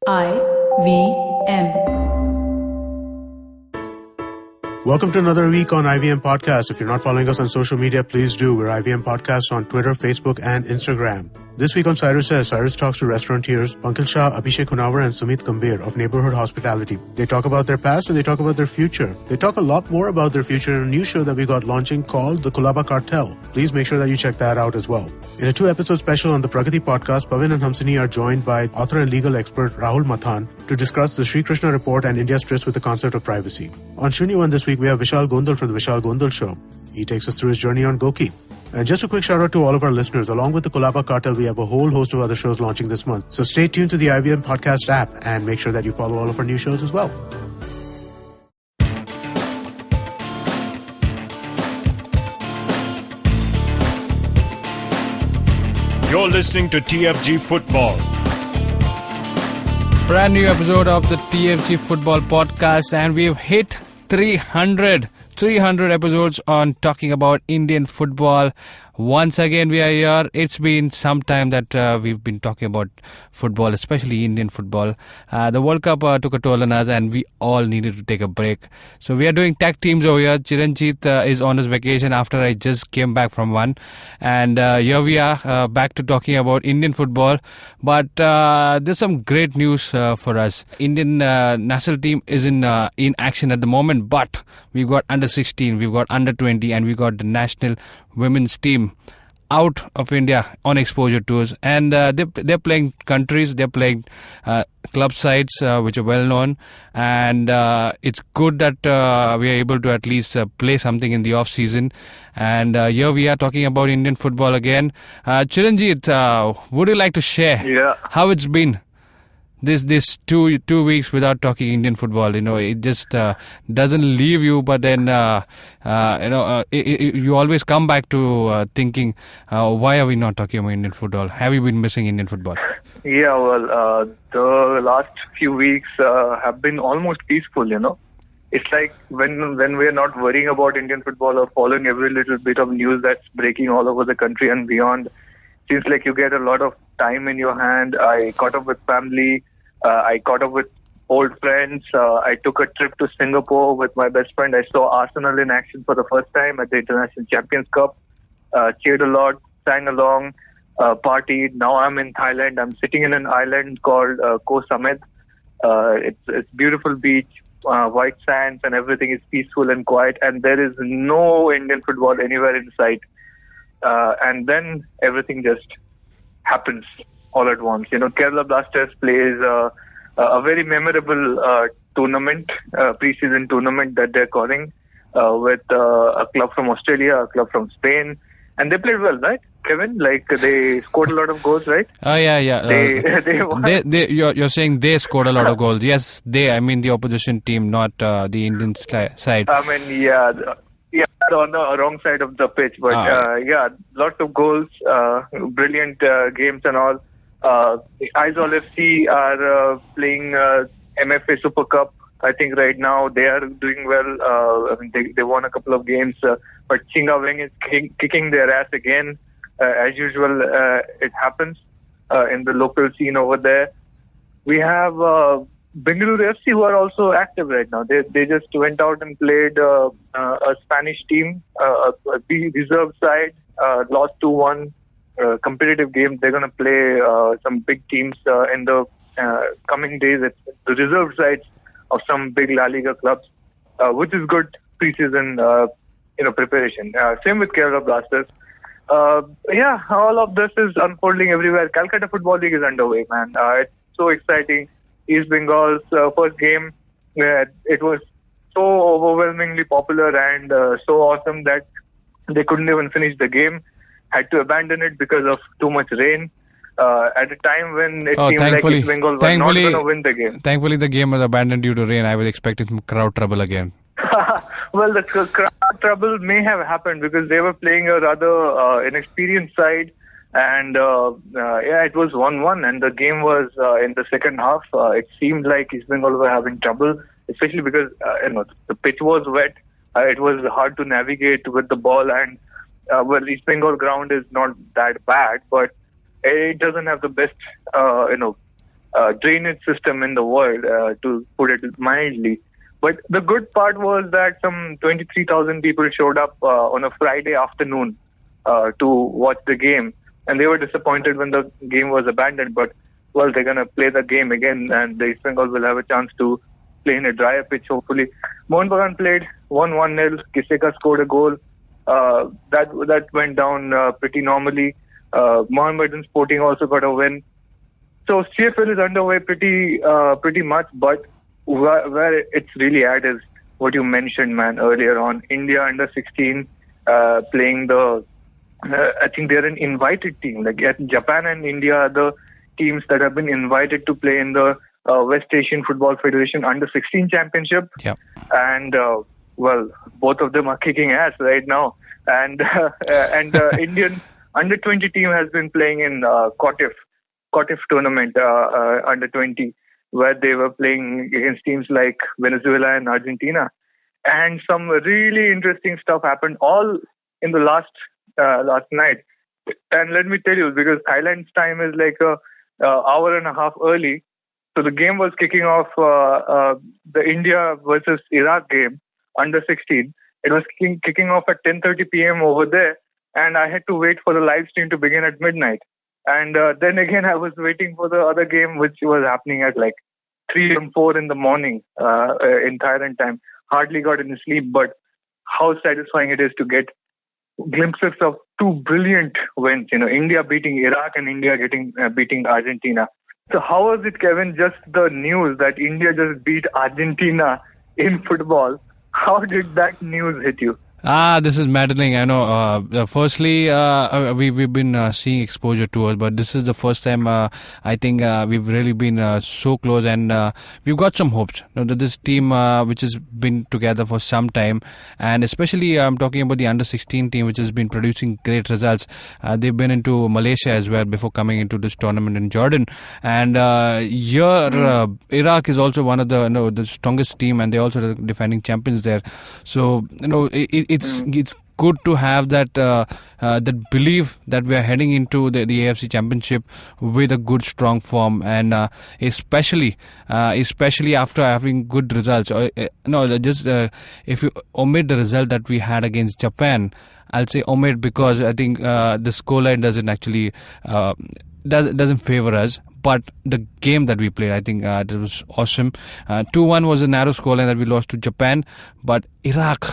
IVM. Welcome to another week on IVM Podcast. If you're not following us on social media, please do. We're IVM Podcast on Twitter, Facebook, and Instagram. This week on Cyrus Says, Cyrus talks to restaurateurs Pankaj Shah, Abhishek Hunawar, and Sumit Gambhir of Neighborhood Hospitality. They talk about their past and they talk about their future. They talk a lot more about their future in a new show that we got launching called The Kulaba Cartel. Please make sure that you check that out as well. In a 2-episode special on the Pragati Podcast, Pavin and Hamsini are joined by author and legal expert Rahul Mathan to discuss the Sri Krishna Report and India's tryst with the concept of privacy. On Shunyavaan this week, we have Vishal Gondal from the Vishal Gondal Show. He takes us through his journey on Goki. And just a quick shout out to all of our listeners. Along with the Kulaba Cartel, we have a whole host of other shows launching this month. So stay tuned to the IVM Podcast app and make sure that you follow all of our new shows as well. You're listening to TFG Football. Brand new episode of the TFG Football Podcast, and we've hit 300 episodes on talking about Indian football. Once again, we are here. It's been some time that we've been talking about football, especially Indian football. The World Cup took a toll on us and we all needed to take a break. So we are doing tag teams over here. Chiranjit is on his vacation after I just came back from one. And here we are back to talking about Indian football. But there's some great news for us. Indian national team is in action at the moment, but we've got under 16, we've got under 20, and we've got the national women's team out of India on exposure tours, and they're playing countries, they're playing club sides which are well known, and it's good that we are able to at least play something in the off season. And here we are talking about Indian football again. Chiranjit, would you like to share how it's been this two weeks without talking Indian football? You know, it just doesn't leave you, but then you always come back to thinking, why are we not talking about Indian football? Have you been missing Indian football? Yeah, well, the last few weeks have been almost peaceful, you know. It's like when we're not worrying about Indian football or following every little bit of news that's breaking all over the country and beyond, seems like you get a lot of time in your hand. I caught up with family. I caught up with old friends. I took a trip to Singapore with my best friend. I saw Arsenal in action for the first time at the International Champions Cup. Cheered a lot, sang along, partied. Now I'm in Thailand. I'm sitting in an island called Koh Samet. It's beautiful beach, white sands, and everything is peaceful and quiet. And there is no Indian football anywhere in sight. And then everything just happens all at once. You know, Kerala Blasters plays a very memorable tournament, pre-season tournament that they're calling with a club from Australia, a club from Spain, and they played well, right, Kevin? Like they scored a lot of goals, right? Oh yeah. You're saying they scored a lot of goals. Yes, I mean the opposition team, not the Indian side. I mean, yeah, on the wrong side of the pitch, but lots of goals, brilliant games and all. Aizawl FC are playing MFA Super Cup. I think right now they are doing well. I mean, they won a couple of games, but Chinga Wing is kicking their ass again. As usual, it happens in the local scene over there. We have Bengaluru FC who are also active right now. They just went out and played a Spanish team, a reserve side, lost 2-1. Competitive game. They're going to play some big teams in the coming days. It's the reserve sides of some big La Liga clubs, which is good preseason preparation. Same with Kerala Blasters. All of this is unfolding everywhere. Calcutta Football League is underway, man. It's so exciting. East Bengal's first game, it was so overwhelmingly popular and so awesome that they couldn't even finish the game. Had to abandon it because of too much rain at a time when it seemed like East Bengal was not going to win the game. Thankfully, the game was abandoned due to rain. I was expecting some crowd trouble again. Well, the crowd trouble may have happened because they were playing a rather inexperienced side, and it was 1-1, and the game was in the second half. It seemed like East Bengal were having trouble, especially because the pitch was wet. It was hard to navigate with the ball, and East Bengal ground is not that bad, but it doesn't have the best drainage system in the world, to put it mildly. But the good part was that some 23,000 people showed up on a Friday afternoon to watch the game, and they were disappointed when the game was abandoned. But well, they're going to play the game again, and the East Bengal will have a chance to play in a drier pitch, hopefully. Mohun Bagan played, won 1-0. Kiseka scored a goal. That went down pretty normally. Mohammedan Sporting also got a win. So CFL is underway pretty much, but where it's really at is what you mentioned, man, earlier on. India under 16 playing I think they're an invited team. Like Japan and India are the teams that have been invited to play in the West Asian Football Federation under 16 championship. Yep. And well, both of them are kicking ass right now. And Indian under 20 team has been playing in Qatif tournament under 20, where they were playing against teams like Venezuela and Argentina. And some really interesting stuff happened all in the last night. And let me tell you, because Thailand's time is like a hour and a half early. So the game was kicking off, the India versus Iraq game, under 16. It was kicking off at 10:30 p.m. over there. And I had to wait for the live stream to begin at midnight. And then again, I was waiting for the other game, which was happening at like 3 and 4 in the morning in Thailand time. Hardly got any sleep, but how satisfying it is to get glimpses of two brilliant wins. India beating Iraq and India beating Argentina. So how was it, Kevin, just the news that India just beat Argentina in football? How did that news hit you? This is maddening. I know. Firstly, we've been seeing exposure to us, but this is the first time I think we've really been so close, and we've got some hopes. That this team, which has been together for some time, and especially I'm talking about the under 16 team, which has been producing great results. They've been into Malaysia as well before coming into this tournament in Jordan, and here Iraq is also one of the strongest team, and they're also the defending champions there. So it's good to have that belief that we are heading into the AFC Championship with a good, strong form, and especially after having good results. If you omit the result that we had against Japan, I'll say omit because I think the scoreline doesn't actually doesn't favor us. But the game that we played, I think that was awesome. 2-1 was a narrow scoreline that we lost to Japan. But Iraq,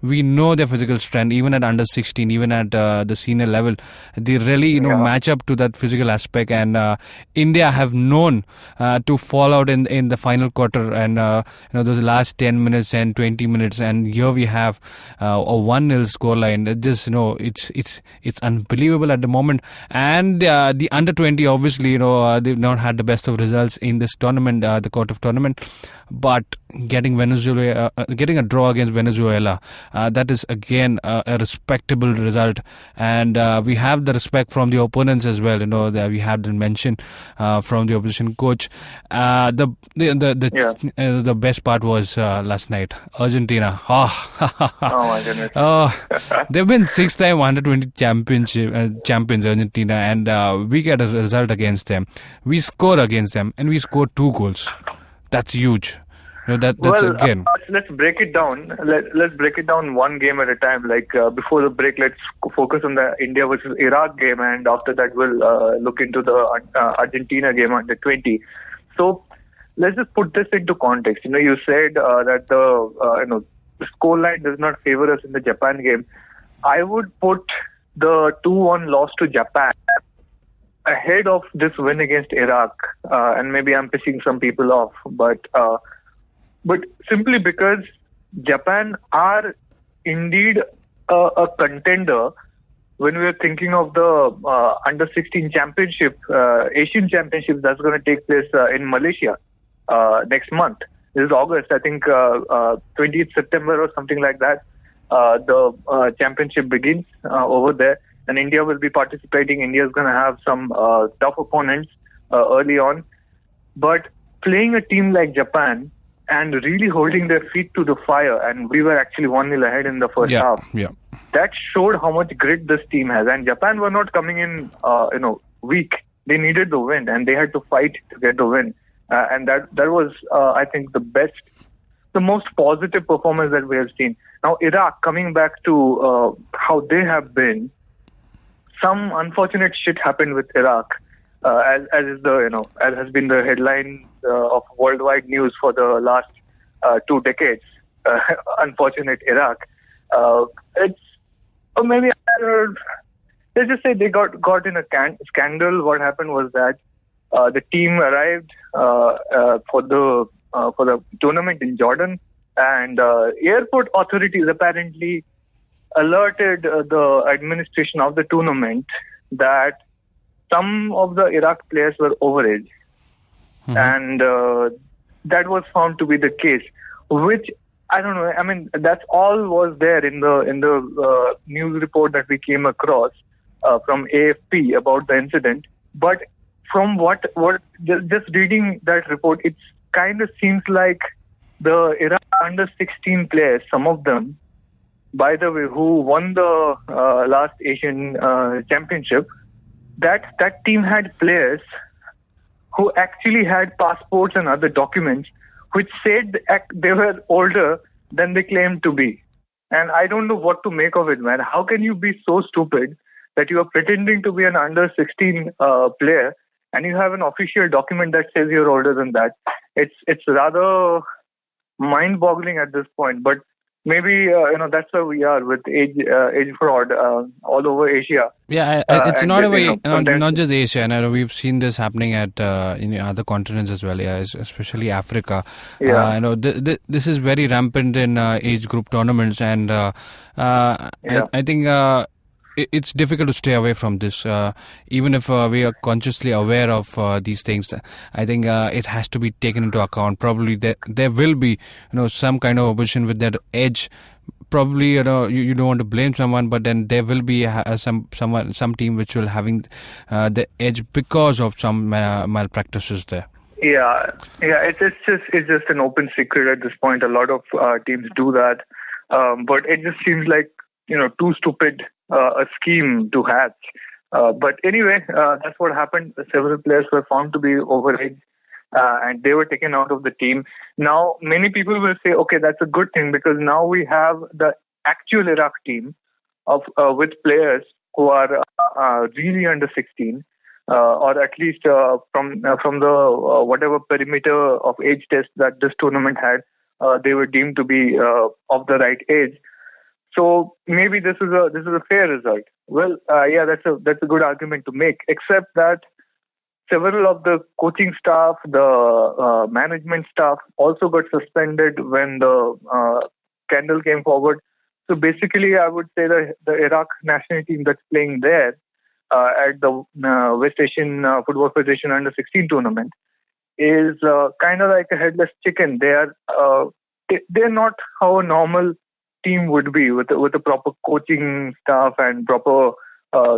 we know their physical strength, even at under 16, even at the senior level. They really, match up to that physical aspect. And India have known to fall out in the final quarter. And, those last 10 minutes and 20 minutes. And here we have a 1-0 scoreline. It's unbelievable at the moment. And the under 20, obviously, they've not had the best of results in this tournament, the Qatif tournament. But getting a draw against Venezuela, that is again a respectable result, and we have the respect from the opponents as well. That we had mentioned from the opposition coach. The best part was last night, Argentina. Oh my goodness! They've been 6-time under 20 champions, Argentina, and we get a result against them. We score against them, and we score 2 goals. That's huge. That's again. Let's break it down. Let's break it down one game at a time. Like before the break, let's focus on the India versus Iraq game, and after that, we'll look into the Argentina game under 20. So let's just put this into context. You said that the scoreline does not favor us in the Japan game. I would put the 2-1 loss to Japan ahead of this win against Iraq, and maybe I'm pissing some people off, but simply because Japan are indeed a contender when we're thinking of the under 16 championship, Asian championship that's going to take place in Malaysia next month. This is August, I think 20th September or something like that. The championship begins over there. And India will be participating. India is going to have some tough opponents early on. But playing a team like Japan and really holding their feet to the fire, and we were actually 1-0 ahead in the first half. Yeah. That showed how much grit this team has. And Japan were not coming in, weak. they needed the win, and they had to fight to get the win. And that was, I think, the most positive performance that we have seen. Now, Iraq, coming back to how they have been, some unfortunate shit happened with Iraq, as has been the headline of worldwide news for the last 2 decades. Unfortunate Iraq. It's maybe let's just say they got in a scandal. What happened was that the team arrived for the tournament in Jordan, and airport authorities apparently alerted the administration of the tournament that some of the Iraq players were overage, and that was found to be the case. Which I don't know. I mean, that's all was there in the news report that we came across from AFP about the incident. But from what just reading that report, it kind of seems like the Iraq under 16 players, some of them, by the way, who won the last Asian championship, that team had players who actually had passports and other documents which said they were older than they claimed to be. And I don't know what to make of it, man. How can you be so stupid that you are pretending to be an under 16 player and you have an official document that says you're older than that? It's rather mind-boggling at this point. But maybe that's where we are with age fraud all over Asia. Yeah, it's not not just Asia. And I know we've seen this happening at other continents as well. Yeah, especially Africa. Yeah. I know this is very rampant in age group tournaments, and I think it's difficult to stay away from this. Even if we are consciously aware of these things, I think it has to be taken into account. Probably there will be some kind of opposition with that edge. Probably you don't want to blame someone, but then there will be some team which will having the edge because of some malpractices there. Yeah. It's just an open secret at this point. A lot of teams do that, but it just seems like too stupid a scheme to hatch. But anyway, that's what happened. Several players were found to be overage, and they were taken out of the team. Now, many people will say, okay, that's a good thing, because now we have the actual Iraq team with players who are really under 16, or at least from the whatever perimeter of age test that this tournament had, they were deemed to be of the right age. So maybe this is a fair result. Well, that's a good argument to make. Except that several of the coaching staff, the management staff, also got suspended when the scandal came forward. So basically, I would say the Iraq national team that's playing there at the West Asian Football Federation Under 16 tournament is kind of like a headless chicken. They're not how a normal team would be with a proper coaching staff and proper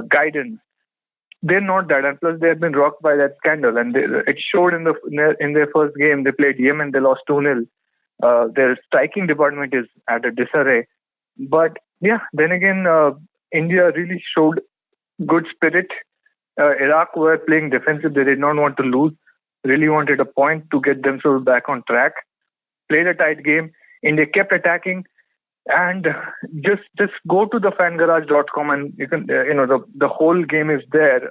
guidance. They're not that, and plus they have been rocked by that scandal, and it showed in their first game. They played Yemen, they lost 2-0. Their striking department is at a disarray. But yeah, then again, India really showed good spirit. Iraq were playing defensive. They did not want to lose. Really wanted a point to get themselves back on track. Played a tight game. India kept attacking. And just go to the fangarage.com, and you can the whole game is there.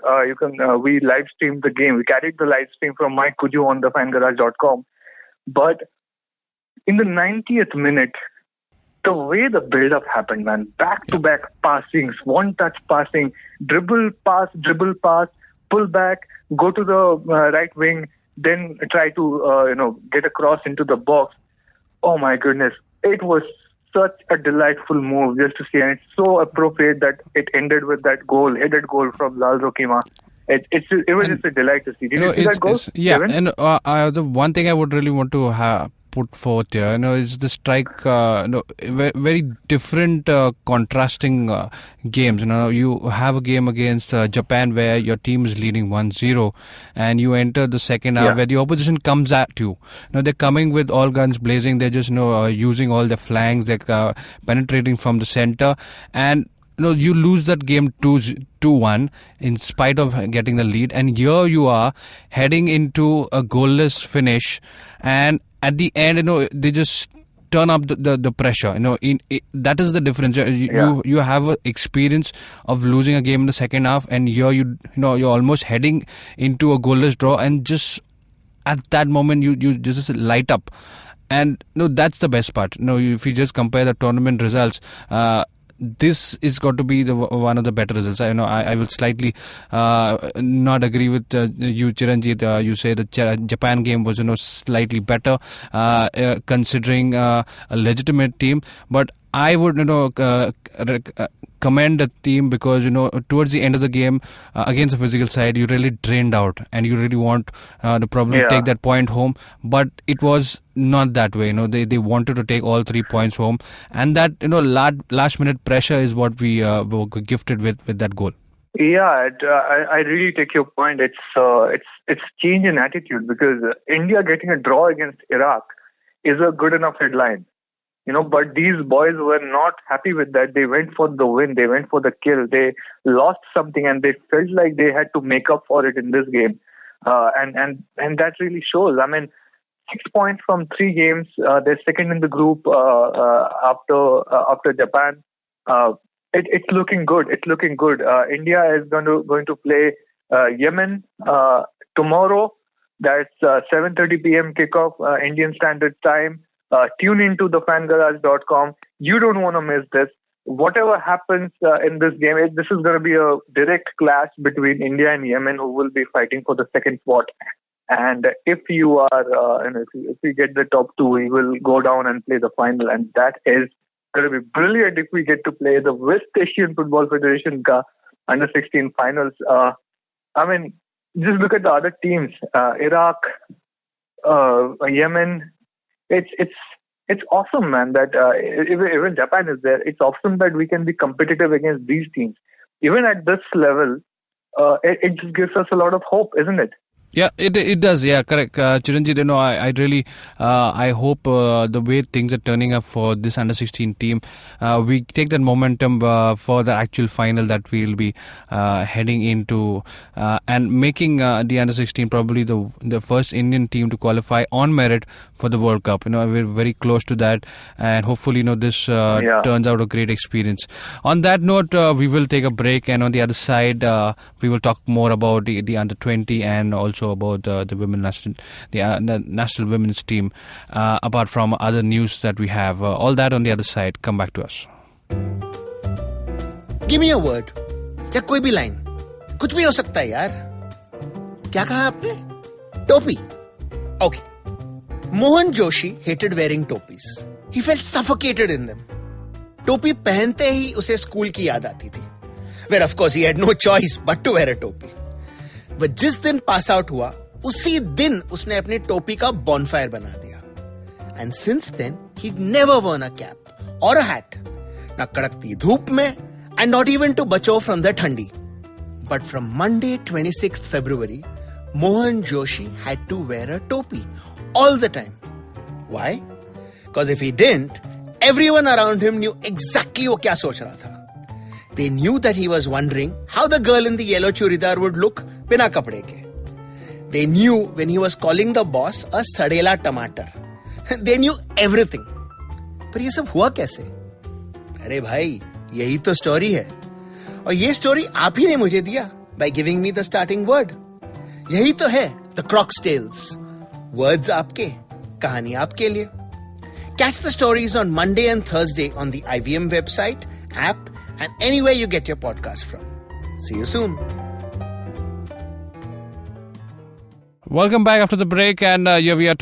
We live streamed the game. We carried the live stream from Mike Kuju on the fangarage.com. But in the 90th minute, the way the build-up happened, man, back-to-back passings, one-touch passing, dribble pass, pull back, go to the right wing, then try to get across into the box. Oh my goodness, it was such a delightful move just to see, and it's so appropriate that it ended with that headed goal from Lal Rokima. It was just a delight to see. Did you see that goal? Yeah, Kevin? and the one thing I would really want to put forth here, is the strike. Very different, contrasting games. You have a game against Japan where your team is leading 1-0, and you enter the second half where the opposition comes at you. They're coming with all guns blazing. They're just using all the flanks. They're penetrating from the center, and you lose that game 2-1 in spite of getting the lead, and here you are heading into a goalless finish, and at the end, they just turn up the pressure. That is the difference. You have an experience of losing a game in the second half, and here you're almost heading into a goalless draw, and just at that moment you just light up. And that's the best part. If you just compare the tournament results, this is got to be one of the better results. I will slightly not agree with you, Chiranjit. You say the Japan game was slightly better, considering a legitimate team, but I would commend the team, because towards the end of the game, against the physical side, you really drained out and you really want to probably take that point home, but it was not that way. They wanted to take all 3 points home, and that last minute pressure is what we were gifted with that goal. Yeah, I really take your point. It's change in attitude, because India getting a draw against Iraq is a good enough headline. But these boys were not happy with that. They went for the win. They went for the kill. They lost something, and they felt like they had to make up for it in this game. And that really shows. I mean, 6 points from 3 games. They're second in the group after Japan. It's looking good. It's looking good. India is going to play Yemen tomorrow. That's 7:30 p.m. kickoff, Indian Standard Time. Tune into the fangarage.com. You don't want to miss this. Whatever happens in this game, this is going to be a direct clash between India and Yemen, who will be fighting for the second spot. And if you are, if you get the top 2, we will go down and play the final, and that is going to be brilliant if we get to play the West Asian Football Federation ka under 16 finals. I mean, just look at the other teams: Iraq, Yemen. It's awesome, man, that even Japan is there. It's awesome that we can be competitive against these teams. Even at this level, it just gives us a lot of hope, isn't it? Yeah, it does. Yeah, correct. Chiranjit, I really I hope the way things are turning up for this under-16 team, we take that momentum for the actual final that we'll be heading into, and making the under-16 probably the first Indian team to qualify on merit for the World Cup. We're very close to that, and hopefully this turns out a great experience. On that note, we will take a break, and on the other side, we will talk more about the under-20 and also about the national women's team, apart from other news that we have. All that on the other side. Come back to us. Give me a word या कोई भी line, कुछ भी हो सकता है यार. क्या कहा आपने? टोपी. Okay. Mohun Joshi hated wearing topis. He felt suffocated in them. टोपी पहनते ही उसे स्कूल की याद आती थी, where of course he had no choice but to wear a टोपी. वह जिस दिन पास आउट हुआ, उसी दिन उसने अपनी टोपी का बॉनफायर बना दिया. And since then he never worn a cap और अ हैट, ना कड़कती धूप में, एंड नॉट इवन टू बचो फ्रॉम द ठंडी. But from Monday 26th February, Mohun Joshi had to wear a topi all the time. Why? Because if he didn't, everyone around him knew exactly वो क्या सोच रहा था. They knew that he was wondering how the girl in the yellow churidar would look बिना कपड़े के. They knew when he was calling the boss a सड़ेला टमाटर. They knew everything. पर ये सब हुआ कैसे? अरे भाई, यही तो स्टोरी है. और ये स्टोरी आप ही ने मुझे दिया by giving me the starting word. यही तो है the Croc's Tales. Words आपके, कहानी आपके लिए. Catch the stories on Monday and Thursday on the IVM website, app, and anywhere you get your podcast from. See you soon. Welcome back after the break, and here we are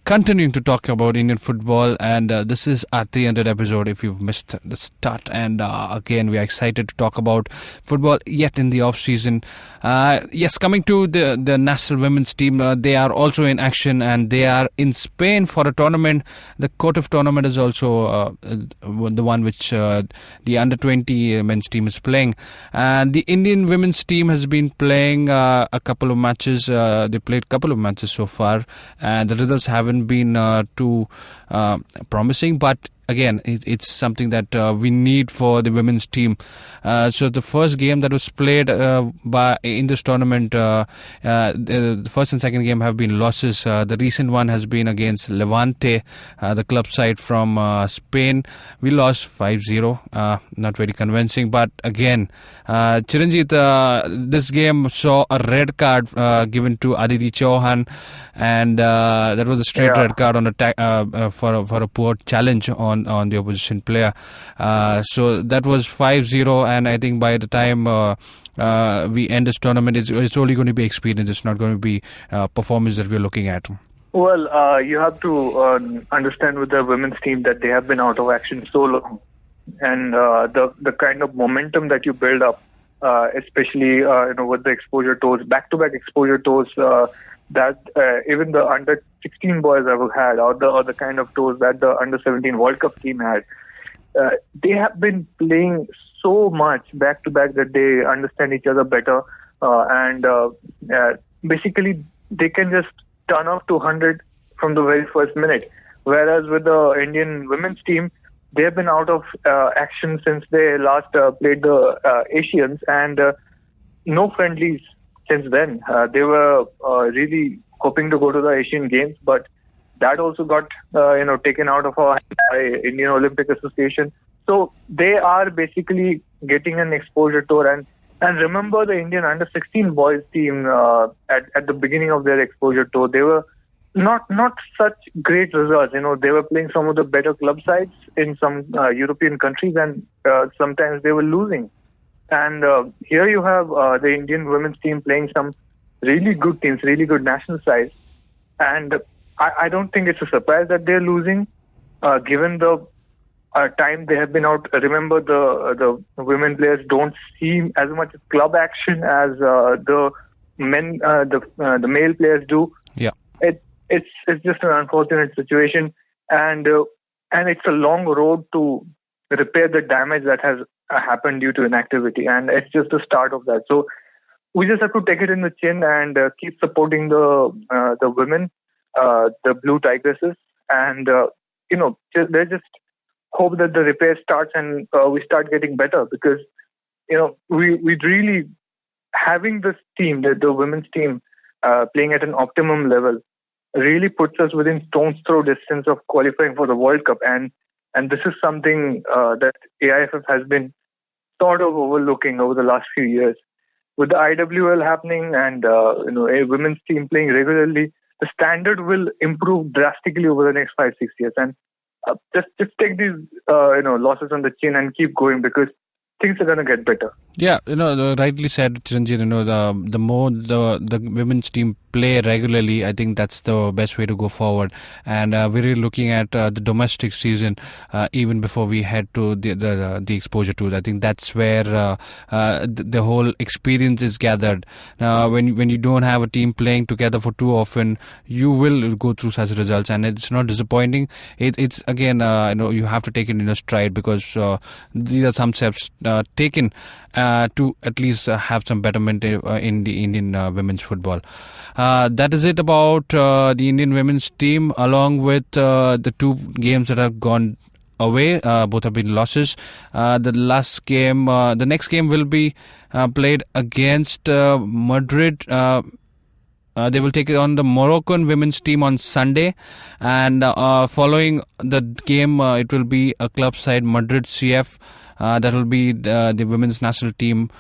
continuing to talk about Indian football, and this is our 300th episode if you've missed the start. And again, we are excited to talk about football yet in the off season. Yes, coming to the national women's team, they are also in action, and they are in Spain for a tournament. The Kotif tournament is also the one which the under-20 men's team is playing, and the Indian women's team has been playing a couple of matches. They played a couple of matches so far, and the results haven't been too promising, but again, it's something that we need for the women's team. So the first game that was played in this tournament, the first and second game have been losses. The recent one has been against Levante, the club side from Spain. We lost 5-0. Not very convincing, but again, Chiranjit, this game saw a red card given to Aditi Chauhan, and that was a straight red card on for a poor challenge on the opposition player. So that was 5-0, and I think by the time we end this tournament, it's only going to be experience. It's not going to be performance that we're looking at. Well, you have to understand with the women's team that they have been out of action so long, and the kind of momentum that you build up, especially with the exposure tours, back-to-back exposure tours, that even the under 16 boys ever had, or the kind of tours that the under 17 World Cup team had, they have been playing so much back-to-back that they understand each other better, and basically they can just turn off to 100 from the very first minute. Whereas with the Indian women's team, they have been out of action since they last played the Asians, and no friendlies since then. They were really hoping to go to the Asian Games, but that also got taken out of our hands by Indian Olympic Association. So they are basically getting an exposure tour. And remember the Indian under 16 boys team at the beginning of their exposure tour, they were not such great results. They were playing some of the better club sides in some European countries, and sometimes they were losing. And here you have the Indian women's team playing some really good teams, really good national sides. And I don't think it's a surprise that they're losing, given the time they have been out. Remember, the women players don't see as much club action as the men, the male players do. Yeah, it's just an unfortunate situation, and it's a long road to repair the damage that has happened due to inactivity, and it's just the start of that. So we just have to take it in the chin and keep supporting the women, the Blue Tigresses, and they just hope that the repair starts and we start getting better, because we really, having this team, the women's team, playing at an optimum level, really puts us within stone's throw distance of qualifying for the World Cup, and this is something that AIFF has been sort of overlooking over the last few years. With the IWL happening and a women's team playing regularly, the standard will improve drastically over the next 5-6 years. And just take these losses on the chin and keep going, because things are going to get better. Yeah, rightly said, Chiranjit. The more the women's team play regularly, I think that's the best way to go forward. And we're really looking at the domestic season even before we head to the exposure tours. I think that's where the whole experience is gathered. When you don't have a team playing together for too often, you will go through such results, and it's not disappointing. It's again, you have to take it in a stride, because these are some steps taken to at least have some betterment in the Indian women's football. That is it about the Indian women's team, along with the two games that have gone away. Both have been losses. The next game will be played against Madrid. They will take on the Moroccan women's team on Sunday, and following the game, it will be a club side, Madrid CF. That will be the women's national team's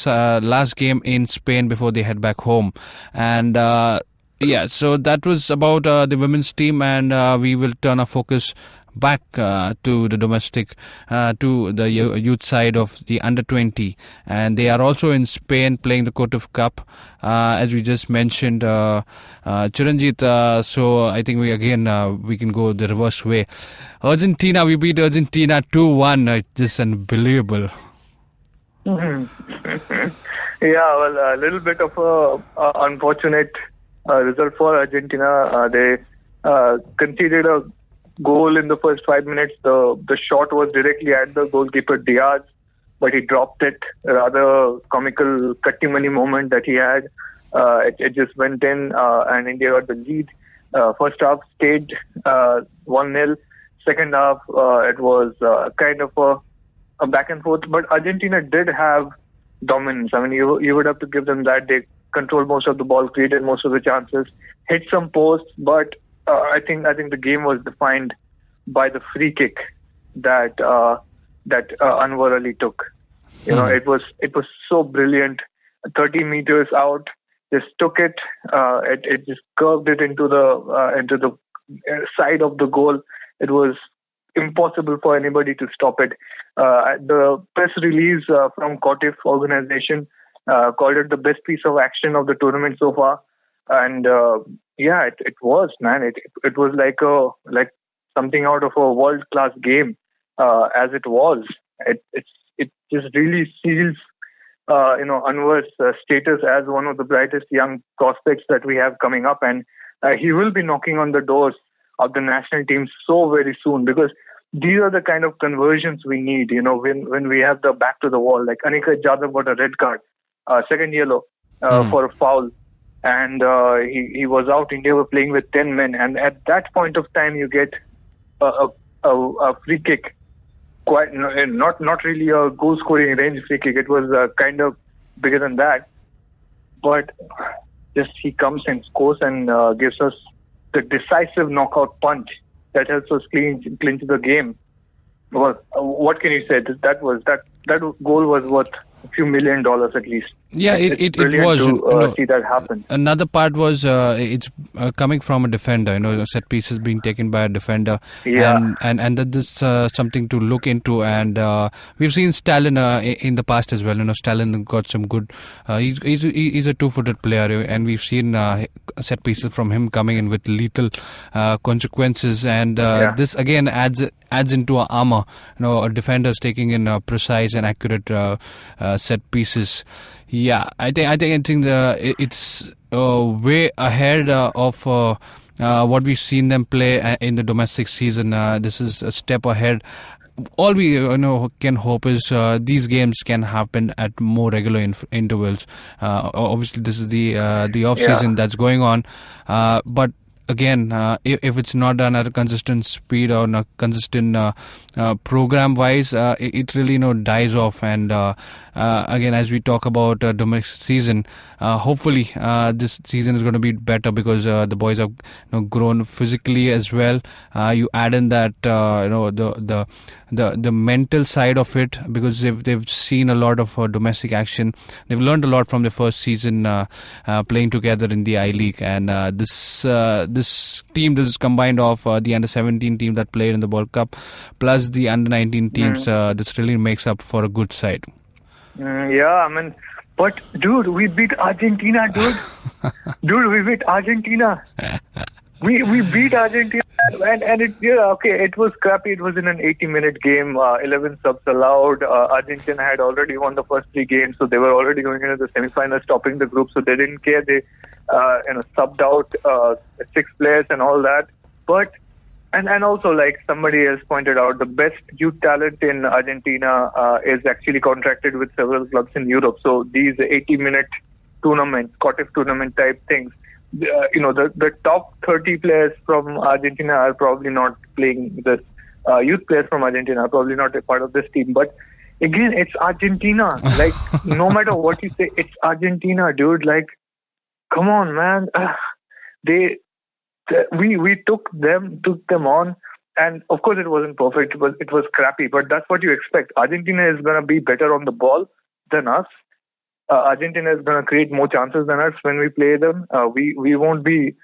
last game in Spain before they head back home. And so that was about the women's team, and we will turn our focus back to the domestic, to the youth side of the under-20, and they are also in Spain playing the Kotif Cup, as we just mentioned, Chiranjit. So I think we can go the reverse way. Argentina, we beat Argentina 2-1. Just unbelievable. Yeah, well, a little bit of a unfortunate result for Argentina. They conceded a goal in the first 5 minutes. The shot was directly at the goalkeeper Diaz, but he dropped it. Rather comical Katti Mani moment that he had. It just went in, and India got the lead. First half stayed 1-0. Second half, it was kind of a back and forth. But Argentina did have dominance. I mean, you would have to give them that. They controlled most of the ball, created most of the chances, hit some posts. But I think the game was defined by the free kick that Anwar Ali took. It was so brilliant. 30 meters out, just took it. It just curved it into the side of the goal. It was impossible for anybody to stop it. The press release from Qatif organization called it the best piece of action of the tournament so far. And it was, man. It was like something out of a world-class game, as it was. It just really seals Anwar's status as one of the brightest young prospects that we have coming up, and he will be knocking on the doors of the national team so very soon, because these are the kind of conversions we need. When we have the back to the wall, like Aniket Jadhav got a red card, second yellow for a foul, and he was out. India were playing with 10 men, and at that point of time, you get a free kick. Quite not really a goal scoring range free kick. It was kind of bigger than that, but just he comes and scores and gives us the decisive knockout punch that helps us clinch the game. Well, what can you say? That goal was worth a few $1 million at least. Yeah, it was. To see that happen. Another part was it's coming from a defender. Set pieces being taken by a defender. Yeah. And that is something to look into. And we've seen Stalin in the past as well. Stalin got some good. He's a 2-footed player, and we've seen set pieces from him coming in with lethal consequences. And this again adds into our armor. A defender's taking in precise and accurate set pieces. Yeah, I think it's way ahead of what we've seen them play in the domestic season. This is a step ahead. All we can hope is these games can happen at more regular intervals. Obviously, this is the off season that's going on, but. Again, if it's not done at a consistent speed or a consistent program-wise, it really dies off. And again, as we talk about domestic season, hopefully this season is going to be better because the boys have grown physically as well. You add in that the mental side of it, because they've seen a lot of domestic action. They've learned a lot from their first season playing together in the I-League, and this team, this is combined of the under-17 team that played in the World Cup plus the under-19 teams. This really makes up for a good side. Yeah, I mean, but dude, we beat Argentina, dude. We beat Argentina. We beat Argentina, and it was crappy. It was in an 80-minute game, 11 subs allowed. Argentina had already won the first 3 games, so they were already going into the semifinals, topping the group. So they didn't care. They subbed out 6 players and all that. But and also, like somebody else pointed out, the best youth talent in Argentina is actually contracted with several clubs in Europe. So these 80-minute tournaments, Qatif tournament type things. The top 30 players from Argentina are probably not playing this. Youth players from Argentina are probably not a part of this team. But again, it's Argentina. Like, no matter what you say, it's Argentina, dude. Like, come on, man. We took them on, and of course it wasn't perfect. It was crappy, but that's what you expect. Argentina is going to be better on the ball than us. Argentina is going to create more chances than us when we play them. We won't be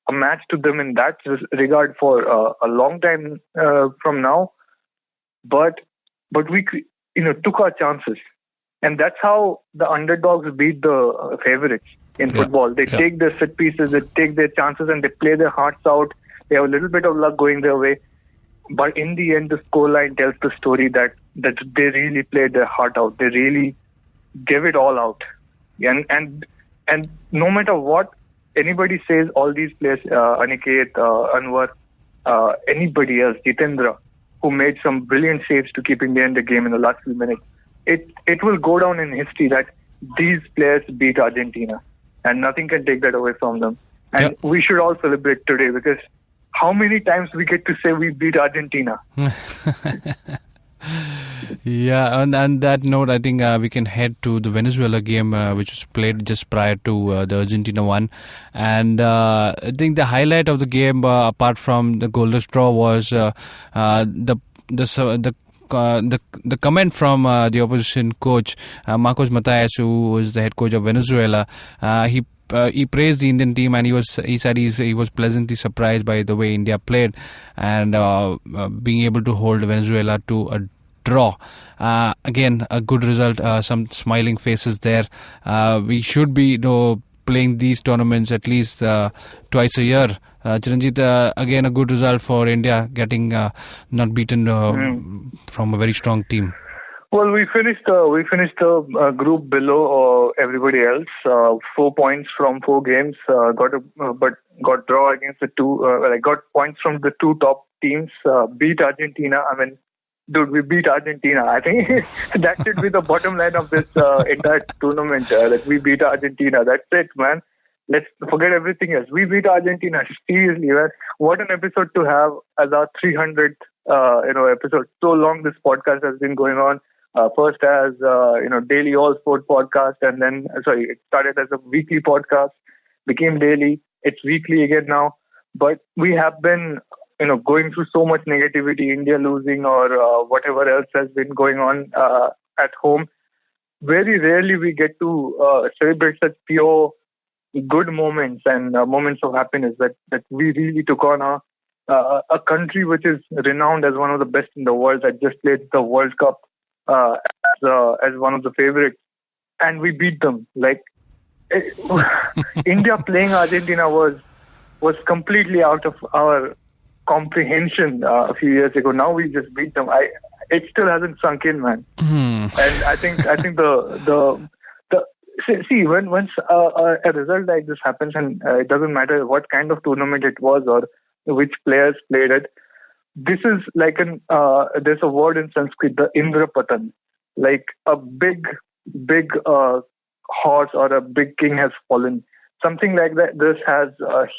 a match to them in that regard for a long time from now. But we took our chances, and that's how the underdogs beat the favorites in football. They take their set pieces, they take their chances, and they play their hearts out. They have a little bit of luck going their way, but in the end, the scoreline tells the story that they really played their heart out. They really gave it all out, and no matter what anybody says, all these players, Aniket, Anwar, anybody else, Jitendra, who made some brilliant saves to keep India in the game in the last few minutes, it will go down in history that these players beat Argentina, and nothing can take that away from them. And we should all celebrate today, because how many times we get to say we beat Argentina? Yeah, on that note, I think we can head to the Venezuela game, which was played just prior to the Argentina one. And I think the highlight of the game, apart from the goalless draw, was the comment from the opposition coach, Marcos Matias, who was the head coach of Venezuela. He praised the Indian team, and he said he was pleasantly surprised by the way India played, and being able to hold Venezuela to a draw. Again, a good result. Some smiling faces there. We should be playing these tournaments at least twice a year. Chiranjit, again a good result for India, getting not beaten from a very strong team. Well, we finished the group below everybody else. 4 points from 4 games. Got draw against the got points from the 2 top teams. Beat Argentina. I mean, dude, we beat Argentina. I think that should be the bottom line of this entire tournament. That we beat Argentina. That's it, man. Let's forget everything else. We beat Argentina. Seriously, man. What an episode to have as our 300th episode. So long this podcast has been going on. First as daily all sport podcast, and then it started as a weekly podcast, became daily. It's weekly again now. But we have been going through so much negativity, India losing or whatever else has been going on at home. Very rarely we get to celebrate such pure good moments and moments of happiness that we really took on a country which is renowned as one of the best in the world, that just played the World Cup as one of the favorites, and we beat them. India playing Argentina was completely out of our comprehension a few years ago. Now we just beat them. It still hasn't sunk in, man. And I think when once a result like this happens, and it doesn't matter what kind of tournament it was or which players played it. This is like there's a word in Sanskrit, the Indra Patan, like a big horse or a big king has fallen. Something like that. This has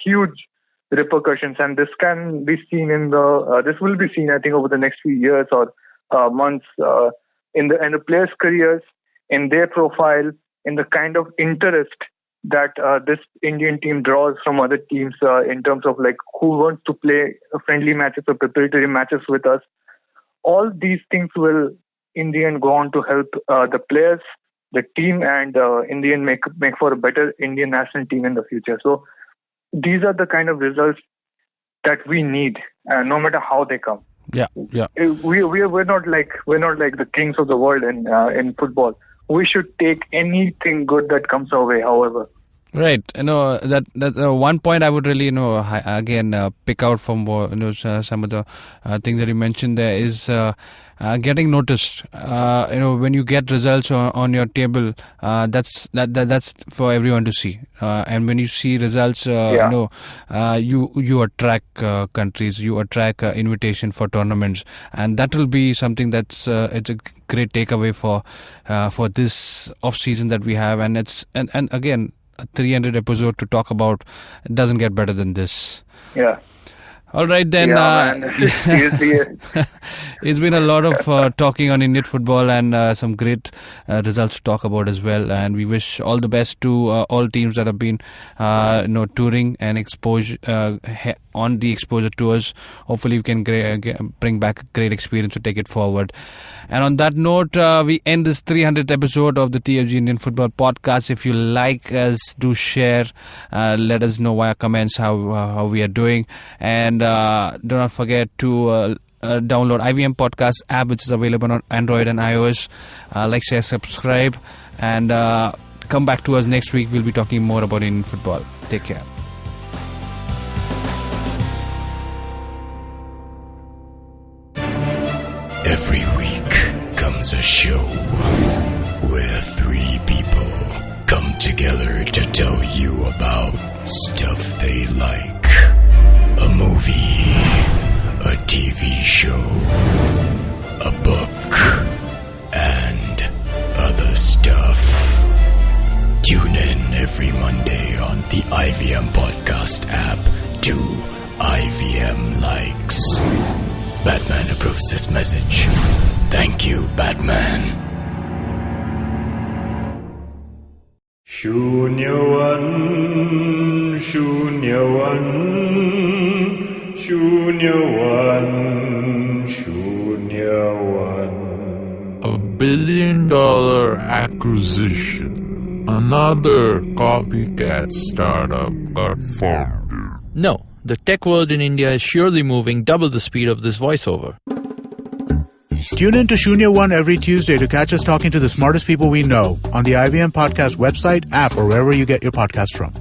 huge repercussions, and this can be seen this will be seen, I think, over the next few years or months in the players' careers, in their profile, in the kind of interest that this Indian team draws from other teams in terms of who wants to play friendly matches or preparatory matches with us. All these things will in the end go on to help the players, the team, and in the end make for a better Indian national team in the future. So these are the kind of results that we need, no matter how they come. Yeah. We're not like the kings of the world in football. We should take anything good that comes our way, however. Right. That one point I would really, again, pick out from some of the things that you mentioned there is getting noticed. When you get results on your table, that's for everyone to see. And when you see results, you attract countries, you attract invitation for tournaments, and that will be something that's it's a great takeaway for this off season that we have, and again. A 300 episode to talk about. It doesn't get better than this. Yeah. All right then. It's been a lot of talking on Indian football and some great results to talk about as well. And we wish all the best to all teams that have been touring and exposure on the exposure tours. Hopefully we can bring back a great experience to take it forward. And on that note, we end this 300th episode of the TFG Indian Football Podcast. If you like us, do share. Let us know via comments how we are doing. And do not forget to download IVM Podcast app, which is available on Android and iOS. Like, share, subscribe. And come back to us next week. We'll be talking more about Indian football. Take care. Every week comes a show where 3 people come together to tell you about stuff they like. A movie, a TV show, a book, and other stuff. Tune in every Monday on the IVM Podcast app to IVM Likes. Batman approves this message. Thank you, Batman. Shunyawan, Shunyawan, Shunyawan, Shunyawan. $1 billion acquisition. Another copycat startup got formed. No, the tech world in India is surely moving double the speed of this voiceover. Tune in to Shunya One every Tuesday to catch us talking to the smartest people we know on the IVM Podcast website, app, or wherever you get your podcasts from.